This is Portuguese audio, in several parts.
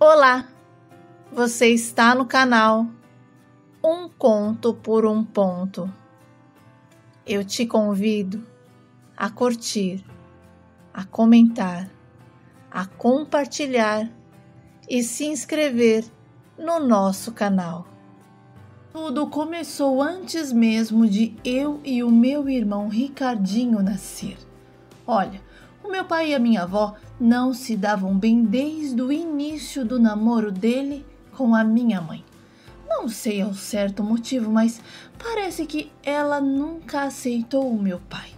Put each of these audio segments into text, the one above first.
Olá, você está no canal Um Conto por um Ponto. Eu te convido a curtir, a comentar, a compartilhar e se inscrever no nosso canal. Tudo começou antes mesmo de eu e o meu irmão Ricardinho nascer. Olha, o meu pai e a minha avó não se davam bem desde o início do namoro dele com a minha mãe. Não sei ao certo o motivo, mas parece que ela nunca aceitou o meu pai.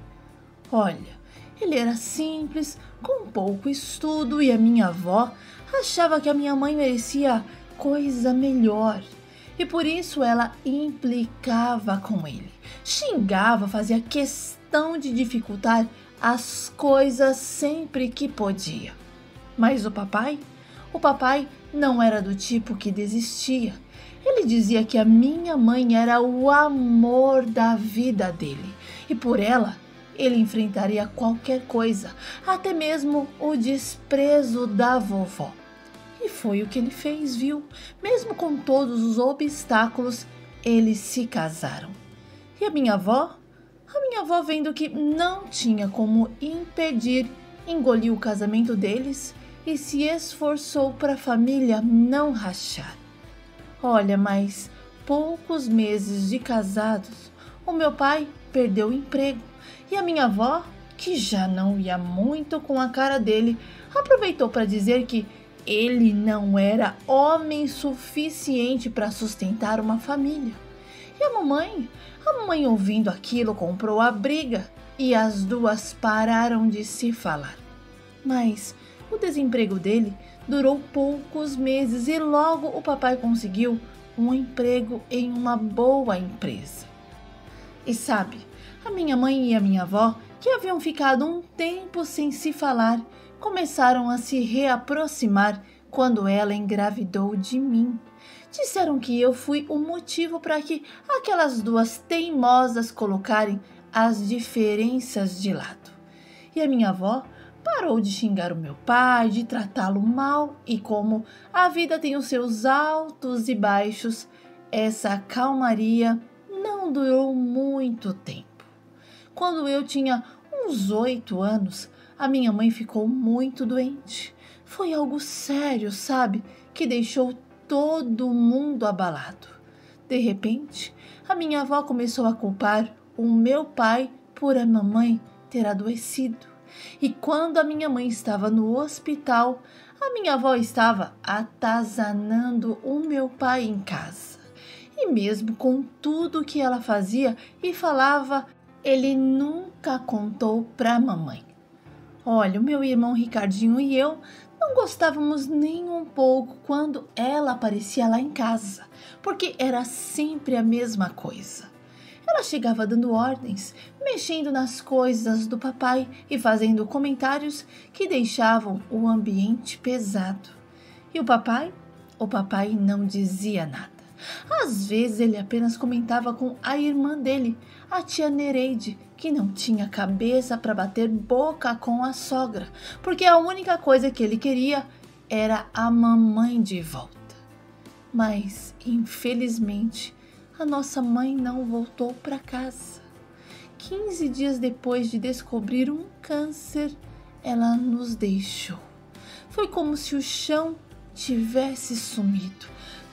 Olha, ele era simples, com pouco estudo e a minha avó achava que a minha mãe merecia coisa melhor. E por isso ela implicava com ele, xingava, fazia questão de dificultar as coisas sempre que podia. Mas o papai não era do tipo que desistia. Ele dizia que a minha mãe era o amor da vida dele e por ela ele enfrentaria qualquer coisa, até mesmo o desprezo da vovó. E foi o que ele fez, viu? Mesmo com todos os obstáculos, eles se casaram. E a minha avó, vendo que não tinha como impedir, engoliu o casamento deles e se esforçou para a família não rachar. Olha, mas poucos meses de casados, o meu pai perdeu o emprego e a minha avó, que já não ia muito com a cara dele, aproveitou para dizer que ele não era homem suficiente para sustentar uma família. E a mamãe ouvindo aquilo comprou a briga e as duas pararam de se falar. Mas o desemprego dele durou poucos meses e logo o papai conseguiu um emprego em uma boa empresa. E sabe, a minha mãe e a minha avó, que haviam ficado um tempo sem se falar, começaram a se reaproximar quando ela engravidou de mim. Disseram que eu fui o motivo para que aquelas duas teimosas colocarem as diferenças de lado. E a minha avó parou de xingar o meu pai, de tratá-lo mal, e como a vida tem os seus altos e baixos, essa calmaria não durou muito tempo. Quando eu tinha uns 8 anos, a minha mãe ficou muito doente. Foi algo sério, sabe? Que deixou todo mundo abalado. De repente, a minha avó começou a culpar o meu pai por a mamãe ter adoecido. E quando a minha mãe estava no hospital, a minha avó estava atazanando o meu pai em casa. E mesmo com tudo que ela fazia e falava, ele nunca contou para a mamãe. Olha, o meu irmão Ricardinho e eu não gostávamos nem um pouco quando ela aparecia lá em casa, porque era sempre a mesma coisa. Ela chegava dando ordens, mexendo nas coisas do papai e fazendo comentários que deixavam o ambiente pesado. E o papai não dizia nada. Às vezes ele apenas comentava com a irmã dele, a tia Nereide, que não tinha cabeça para bater boca com a sogra, porque a única coisa que ele queria era a mamãe de volta. Mas, infelizmente, a nossa mãe não voltou para casa. 15 dias depois de descobrir um câncer, ela nos deixou. Foi como se o chão tivesse sumido.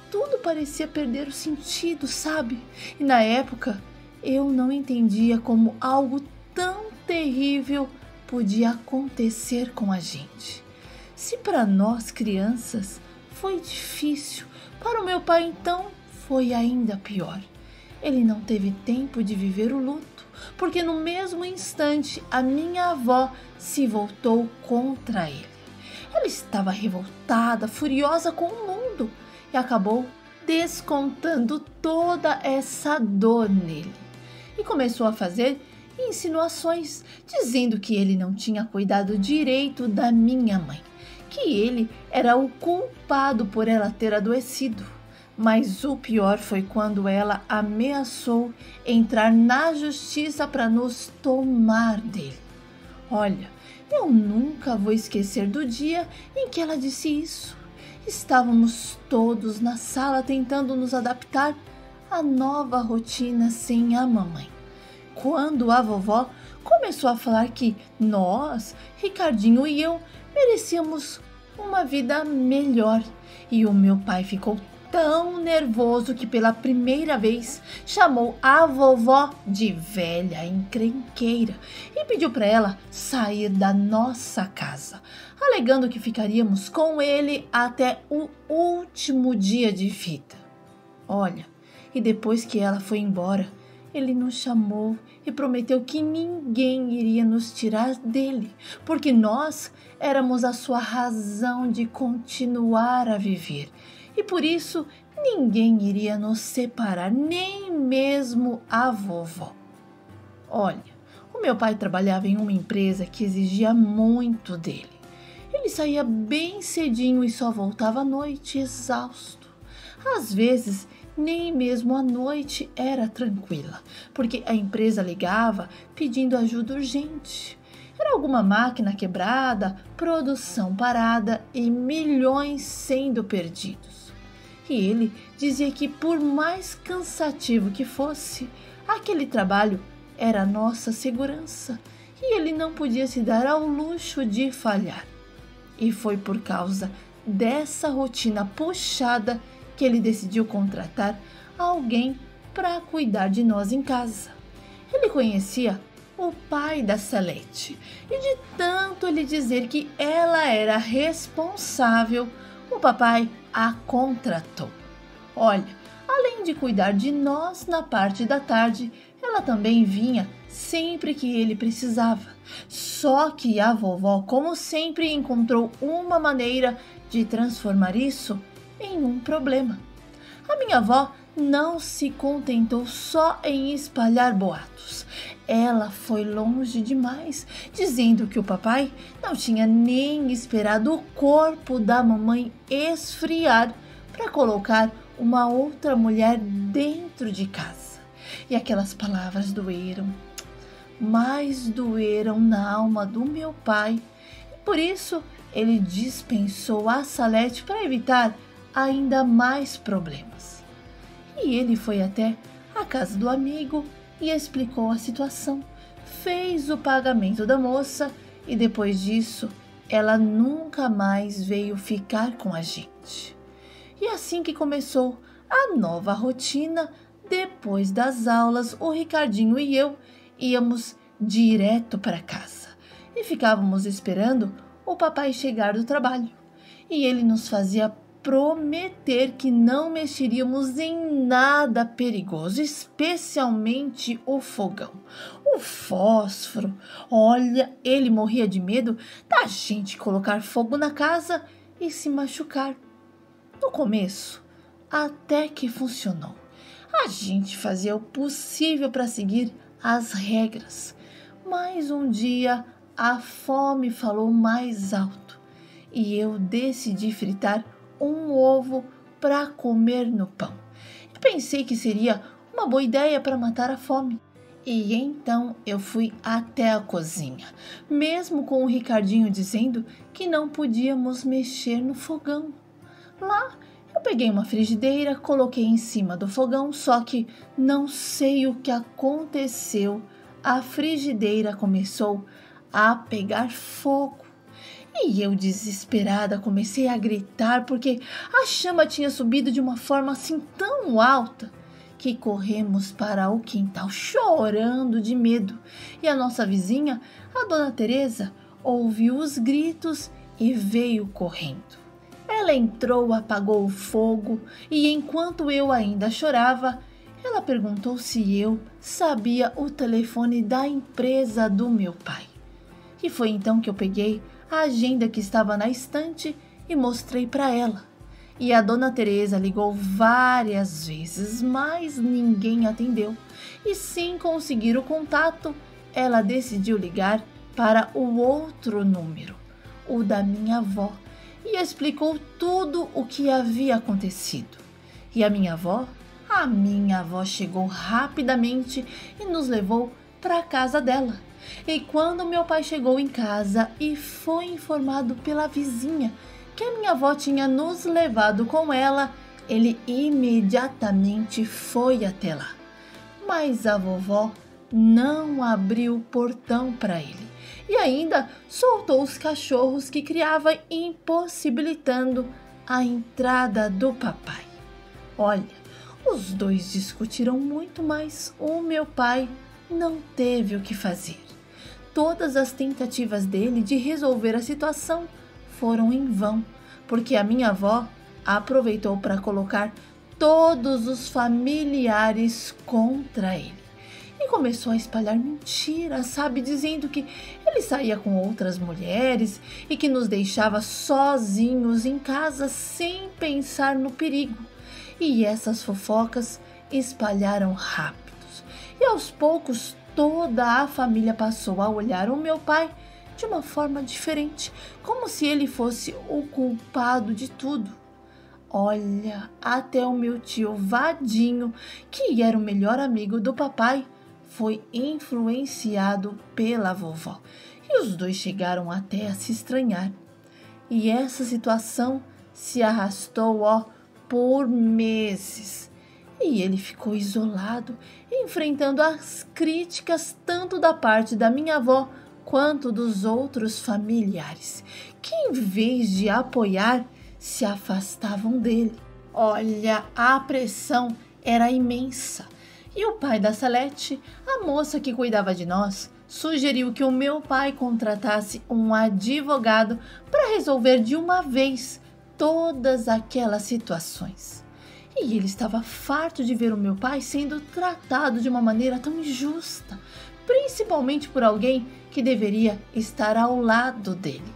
Tudo parecia perder o sentido, sabe? E na época, eu não entendia como algo tão terrível podia acontecer com a gente. Se para nós crianças foi difícil, para o meu pai então foi ainda pior. Ele não teve tempo de viver o luto, porque no mesmo instante a minha avó se voltou contra ele. Ela estava revoltada, furiosa com o mundo e acabou descontando toda essa dor nele. E começou a fazer insinuações, dizendo que ele não tinha cuidado direito da minha mãe, que ele era o culpado por ela ter adoecido. Mas o pior foi quando ela ameaçou entrar na justiça para nos tomar dele. Olha, eu nunca vou esquecer do dia em que ela disse isso. estávamos todos na sala tentando nos adaptar à nova rotina sem a mamãe, quando a vovó começou a falar que nós, Ricardinho e eu, merecíamos uma vida melhor, e o meu pai ficou tão nervoso que pela primeira vez chamou a vovó de velha encrenqueira e pediu para ela sair da nossa casa, alegando que ficaríamos com ele até o último dia de vida. Olha, e depois que ela foi embora, ele nos chamou e prometeu que ninguém iria nos tirar dele, porque nós éramos a sua razão de continuar a viver. E por isso ninguém iria nos separar, nem mesmo a vovó. Olha, o meu pai trabalhava em uma empresa que exigia muito dele. Ele saía bem cedinho e só voltava à noite exausto. Às vezes, nem mesmo a noite era tranquila, porque a empresa ligava pedindo ajuda urgente. Era alguma máquina quebrada, produção parada e milhões sendo perdidos. E ele dizia que, por mais cansativo que fosse, aquele trabalho era a nossa segurança e ele não podia se dar ao luxo de falhar. E foi por causa dessa rotina puxada que ele decidiu contratar alguém para cuidar de nós em casa. Ele conhecia o pai da Salete e, de tanto ele dizer que ela era responsável, o papai a contratou. Olha, além de cuidar de nós na parte da tarde, ela também vinha sempre que ele precisava. Só que a vovó, como sempre, encontrou uma maneira de transformar isso em um problema. A minha avó não se contentou só em espalhar boatos. Ela foi longe demais, dizendo que o papai não tinha nem esperado o corpo da mamãe esfriar para colocar uma outra mulher dentro de casa. E aquelas palavras doeram, mais doeram na alma do meu pai. E por isso ele dispensou a Salete para evitar ainda mais problemas. E ele foi até a casa do amigo e explicou a situação, fez o pagamento da moça e depois disso ela nunca mais veio ficar com a gente. E assim que começou a nova rotina, depois das aulas, o Ricardinho e eu íamos direto para casa e ficávamos esperando o papai chegar do trabalho. E ele nos fazia prometer que não mexeríamos em nada perigoso, especialmente o fogão, o fósforo. Olha, ele morria de medo da gente colocar fogo na casa e se machucar. No começo, até que funcionou. A gente fazia o possível para seguir as regras, mas um dia a fome falou mais alto e eu decidi fritar um ovo para comer no pão. Eu pensei que seria uma boa ideia para matar a fome. E então eu fui até a cozinha, mesmo com o Ricardinho dizendo que não podíamos mexer no fogão. Lá eu peguei uma frigideira, coloquei em cima do fogão, só que não sei o que aconteceu. A frigideira começou a pegar fogo. E eu, desesperada, comecei a gritar porque a chama tinha subido de uma forma assim tão alta que corremos para o quintal chorando de medo. E a nossa vizinha, a dona Teresa, ouviu os gritos e veio correndo. Ela entrou, apagou o fogo e, enquanto eu ainda chorava, ela perguntou se eu sabia o telefone da empresa do meu pai. E foi então que eu peguei a agenda que estava na estante e mostrei para ela. E a dona Teresa ligou várias vezes, mas ninguém atendeu. E sem conseguir o contato, ela decidiu ligar para o outro número, o da minha avó, e explicou tudo o que havia acontecido. E a minha avó chegou rapidamente e nos levou para a casa dela. E quando meu pai chegou em casa e foi informado pela vizinha que a minha avó tinha nos levado com ela, ele imediatamente foi até lá. Mas a vovó não abriu o portão para ele e ainda soltou os cachorros que criava, impossibilitando a entrada do papai. Olha, os dois discutiram muito, mas o meu pai não teve o que fazer. Todas as tentativas dele de resolver a situação foram em vão, porque a minha avó aproveitou para colocar todos os familiares contra ele. E começou a espalhar mentiras, sabe? Dizendo que ele saía com outras mulheres e que nos deixava sozinhos em casa sem pensar no perigo. E essas fofocas espalharam rápidos. E aos poucos toda a família passou a olhar o meu pai de uma forma diferente, como se ele fosse o culpado de tudo. Olha, até o meu tio Vadinho, que era o melhor amigo do papai, foi influenciado pela vovó. E os dois chegaram até a se estranhar. E essa situação se arrastou, por meses. E ele ficou isolado, enfrentando as críticas tanto da parte da minha avó quanto dos outros familiares, que em vez de apoiar, se afastavam dele. Olha, a pressão era imensa. E o pai da Salete, a moça que cuidava de nós, sugeriu que o meu pai contratasse um advogado para resolver de uma vez todas aquelas situações. E ele estava farto de ver o meu pai sendo tratado de uma maneira tão injusta, principalmente por alguém que deveria estar ao lado dele.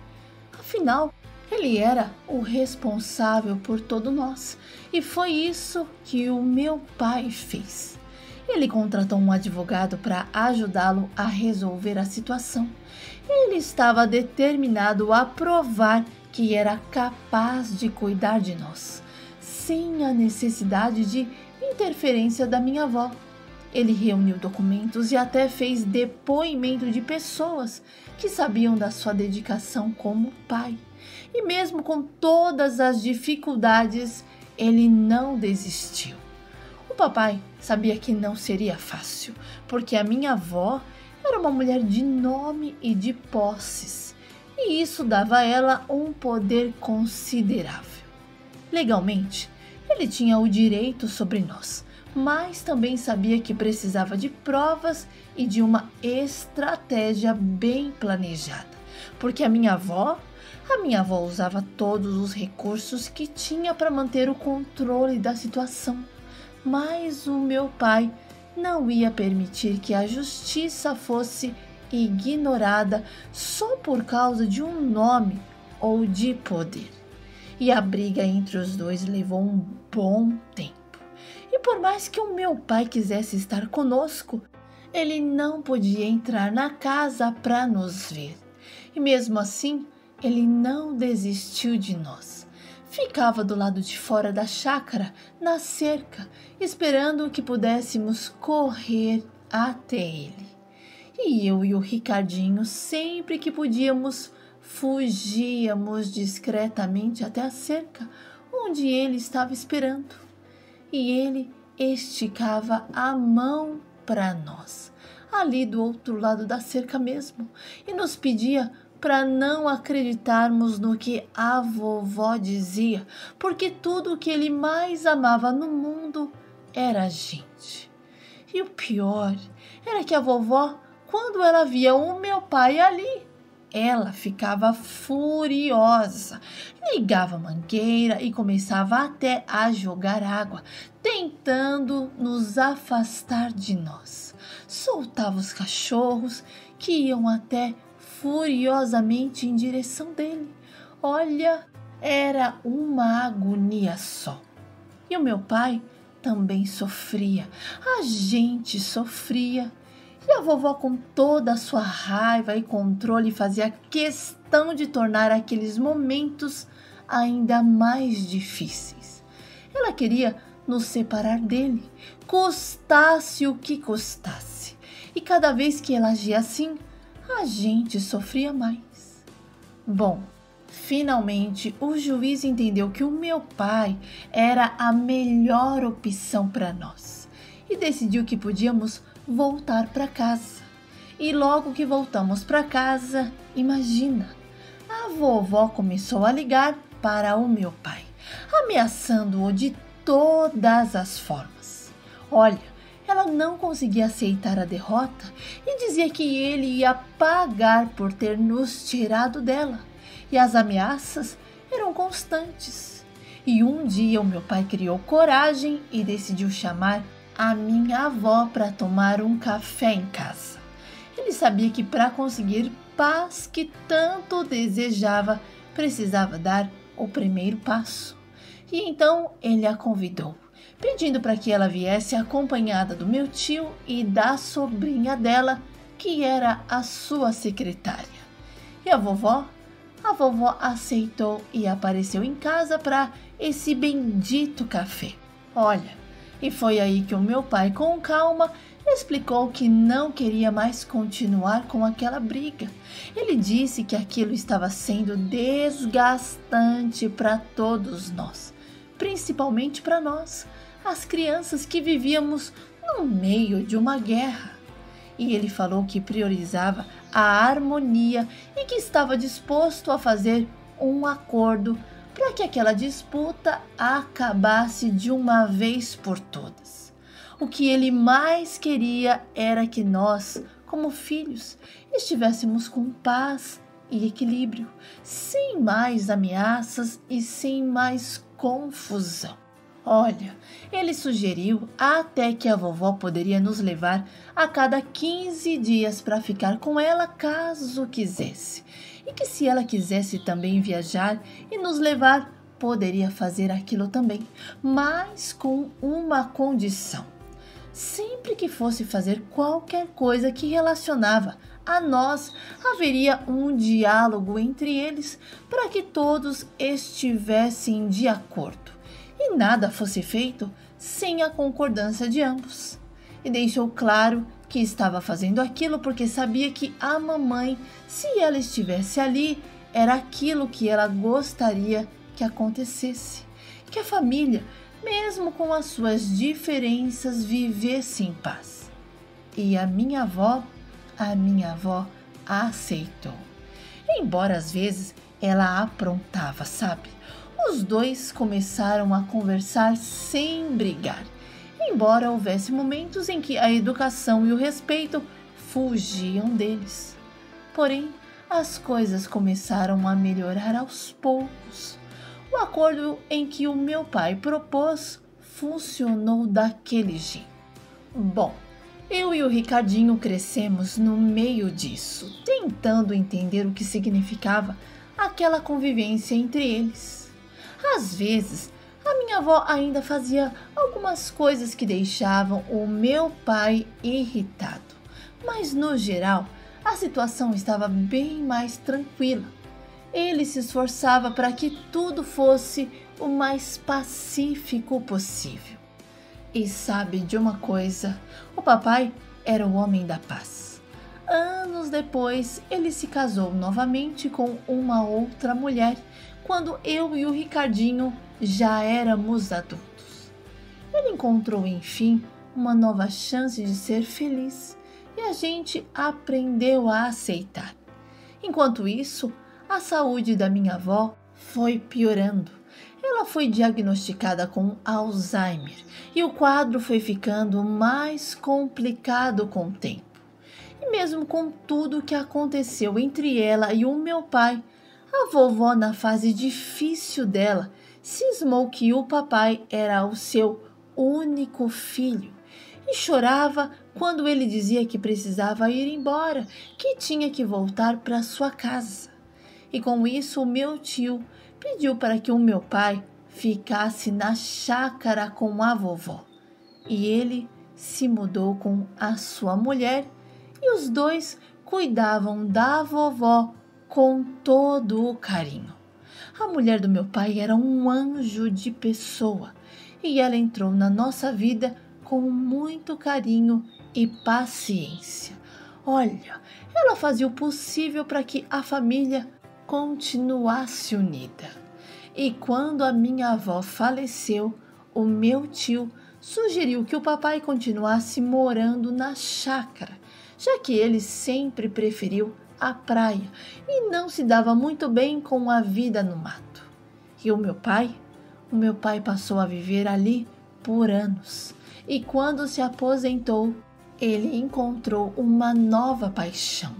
Afinal, ele era o responsável por todos nós, e foi isso que o meu pai fez. Ele contratou um advogado para ajudá-lo a resolver a situação. Ele estava determinado a provar que era capaz de cuidar de nós, sem a necessidade de interferência da minha avó. Ele reuniu documentos e até fez depoimento de pessoas que sabiam da sua dedicação como pai. E mesmo com todas as dificuldades, ele não desistiu. O papai sabia que não seria fácil, porque a minha avó era uma mulher de nome e de posses, e isso dava a ela um poder considerável. Legalmente, ele tinha o direito sobre nós, mas também sabia que precisava de provas e de uma estratégia bem planejada, porque a minha avó usava todos os recursos que tinha para manter o controle da situação. Mas o meu pai não ia permitir que a justiça fosse ignorada só por causa de um nome ou de poder. E a briga entre os dois levou um bom tempo. E por mais que o meu pai quisesse estar conosco, ele não podia entrar na casa para nos ver. E mesmo assim, ele não desistiu de nós. Ficava do lado de fora da chácara, na cerca, esperando que pudéssemos correr até ele. E eu e o Ricardinho, sempre que podíamos, fugíamos discretamente até a cerca, onde ele estava esperando. E ele esticava a mão para nós, ali do outro lado da cerca mesmo, e nos pedia para não acreditarmos no que a vovó dizia, porque tudo o que ele mais amava no mundo era a gente. E o pior era que a vovó, quando ela via o meu pai ali, ela ficava furiosa, ligava a mangueira e começava até a jogar água, tentando nos afastar de nós. Soltava os cachorros que iam até furiosamente em direção dele. Olha, era uma agonia só. E o meu pai também sofria, a gente sofria. E a vovó, com toda a sua raiva e controle, fazia questão de tornar aqueles momentos ainda mais difíceis. Ela queria nos separar dele, custasse o que custasse. E cada vez que ela agia assim, a gente sofria mais. Bom, Finalmente, o juiz entendeu que o meu pai era a melhor opção para nós e decidiu que podíamos voltar para casa. E logo que voltamos para casa, imagina, a vovó começou a ligar para o meu pai, ameaçando-o de todas as formas. Olha, ela não conseguia aceitar a derrota e dizia que ele ia pagar por ter nos tirado dela. E as ameaças eram constantes. E um dia o meu pai criou coragem e decidiu chamar a minha avó para tomar um café em casa. Ele sabia que para conseguir paz que tanto desejava, precisava dar o primeiro passo. E então ele a convidou, pedindo para que ela viesse acompanhada do meu tio e da sobrinha dela, que era a sua secretária. E a vovó aceitou e apareceu em casa para esse bendito café. Olha, e foi aí que o meu pai, com calma, explicou que não queria mais continuar com aquela briga. Ele disse que aquilo estava sendo desgastante para todos nós, principalmente para nós, as crianças que vivíamos no meio de uma guerra. E ele falou que priorizava a harmonia e que estava disposto a fazer um acordo para que aquela disputa acabasse de uma vez por todas. O que ele mais queria era que nós, como filhos, estivéssemos com paz e equilíbrio, sem mais ameaças e sem mais confusão. Olha, ele sugeriu até que a vovó poderia nos levar a cada 15 dias para ficar com ela caso quisesse. E que se ela quisesse também viajar e nos levar, poderia fazer aquilo também, mas com uma condição. Sempre que fosse fazer qualquer coisa que relacionava a nós, haveria um diálogo entre eles para que todos estivessem de acordo e nada fosse feito sem a concordância de ambos. E deixou claro que estava fazendo aquilo porque sabia que a mamãe, se ela estivesse ali, era aquilo que ela gostaria que acontecesse, que a família, mesmo com as suas diferenças, vivesse em paz. E a minha avó aceitou. Embora às vezes ela aprontava, sabe? Os dois começaram a conversar sem brigar, embora houvesse momentos em que a educação e o respeito fugiam deles. Porém, as coisas começaram a melhorar aos poucos. O acordo em que o meu pai propôs funcionou daquele jeito. Bom, eu e o Ricardinho crescemos no meio disso, tentando entender o que significava aquela convivência entre eles. Às vezes, a minha avó ainda fazia algumas coisas que deixavam o meu pai irritado, mas no geral, a situação estava bem mais tranquila. Ele se esforçava para que tudo fosse o mais pacífico possível. E sabe de uma coisa? O papai era o homem da paz. Anos depois, ele se casou novamente com uma outra mulher, quando eu e o Ricardinho já éramos adultos. Ele encontrou, enfim, uma nova chance de ser feliz e a gente aprendeu a aceitar. Enquanto isso, a saúde da minha avó foi piorando. Ela foi diagnosticada com Alzheimer e o quadro foi ficando mais complicado com o tempo. E mesmo com tudo o que aconteceu entre ela e o meu pai, a vovó, na fase difícil dela, cismou que o papai era o seu único filho e chorava quando ele dizia que precisava ir embora, que tinha que voltar para sua casa. E com isso, o meu tio pediu para que o meu pai ficasse na chácara com a vovó. E ele se mudou com a sua mulher e os dois cuidavam da vovó com todo o carinho. A mulher do meu pai era um anjo de pessoa e ela entrou na nossa vida com muito carinho e paciência. Olha, ela fazia o possível para que a família continuasse unida. E quando a minha avó faleceu, o meu tio sugeriu que o papai continuasse morando na chácara, já que ele sempre preferiu a praia e não se dava muito bem com a vida no mato. E o meu pai passou a viver ali por anos. E quando se aposentou, ele encontrou uma nova paixão: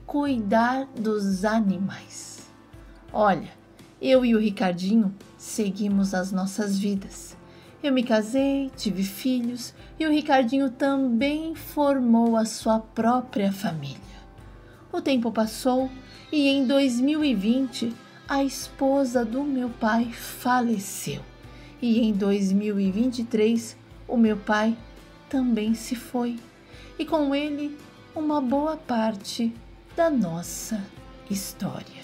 cuidar dos animais. Olha, eu e o Ricardinho seguimos as nossas vidas. Eu me casei, tive filhos e o Ricardinho também formou a sua própria família. O tempo passou e em 2020 a esposa do meu pai faleceu. E em 2023 o meu pai também se foi. E com ele uma boa parte da nossa história.